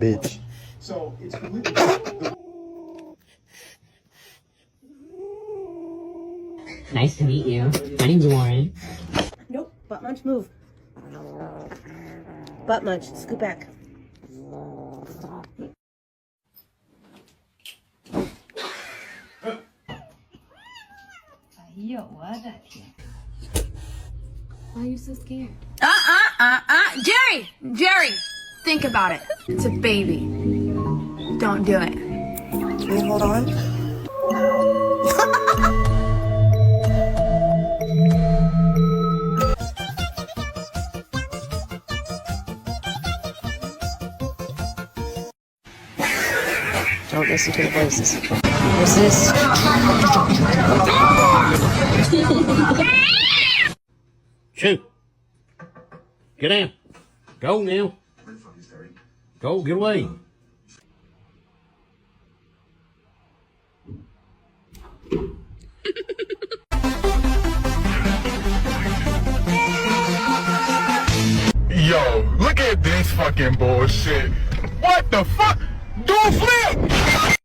bitch. So it's completely. Nice to meet you. My name's Warren. Nope. Butt munch, move. Butt munch, scoot back. Why are you so scared? Jerry, think about it. It's a baby. Don't do it. Can you hold on? Don't listen to the voices. Resist. Shoot. Get down. Go now. Go, get away. Yo, look at this fucking bullshit. What the fuck? Do a flip!